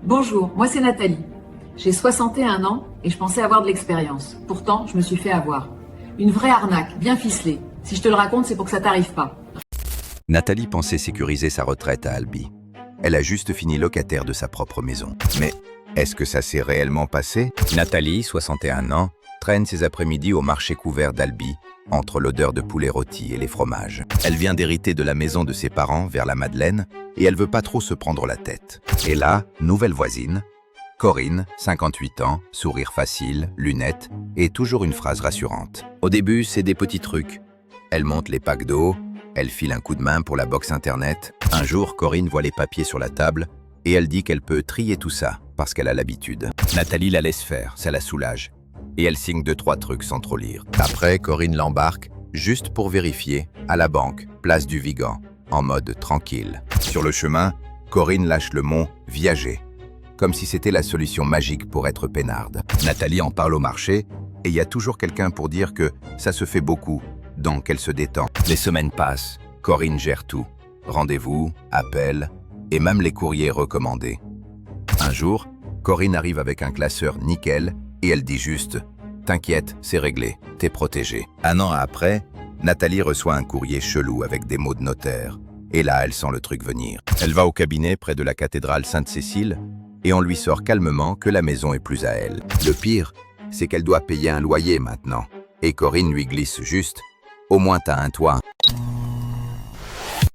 Bonjour, moi c'est Nathalie. J'ai 61 ans et je pensais avoir de l'expérience. Pourtant, je me suis fait avoir. Une vraie arnaque, bien ficelée. Si je te le raconte, c'est pour que ça t'arrive pas. Nathalie pensait sécuriser sa retraite à Albi. Elle a juste fini locataire de sa propre maison. Mais est-ce que ça s'est réellement passé? Nathalie, 61 ans, traîne ses après-midi au marché couvert d'Albi, entre l'odeur de poulet rôti et les fromages. Elle vient d'hériter de la maison de ses parents vers la Madeleine et elle veut pas trop se prendre la tête. Et là, nouvelle voisine, Corinne, 58 ans, sourire facile, lunettes et toujours une phrase rassurante. Au début, c'est des petits trucs. Elle monte les packs d'eau, elle file un coup de main pour la box internet. Un jour, Corinne voit les papiers sur la table et elle dit qu'elle peut trier tout ça parce qu'elle a l'habitude. Nathalie la laisse faire, ça la soulage. Et elle signe 2-3 trucs sans trop lire. Après, Corinne l'embarque, juste pour vérifier, à la banque, place du Vigan, en mode tranquille. Sur le chemin, Corinne lâche le mot « viager », comme si c'était la solution magique pour être peinarde. Nathalie en parle au marché, et il y a toujours quelqu'un pour dire que ça se fait beaucoup, donc elle se détend. Les semaines passent, Corinne gère tout. Rendez-vous, appels, et même les courriers recommandés. Un jour, Corinne arrive avec un classeur nickel, et elle dit juste « T'inquiète, c'est réglé, t'es protégé ». Un an après, Nathalie reçoit un courrier chelou avec des mots de notaire. Et là, elle sent le truc venir. Elle va au cabinet près de la cathédrale Sainte-Cécile et on lui sort calmement que la maison est plus à elle. Le pire, c'est qu'elle doit payer un loyer maintenant. Et Corinne lui glisse juste « Au moins t'as un toit ».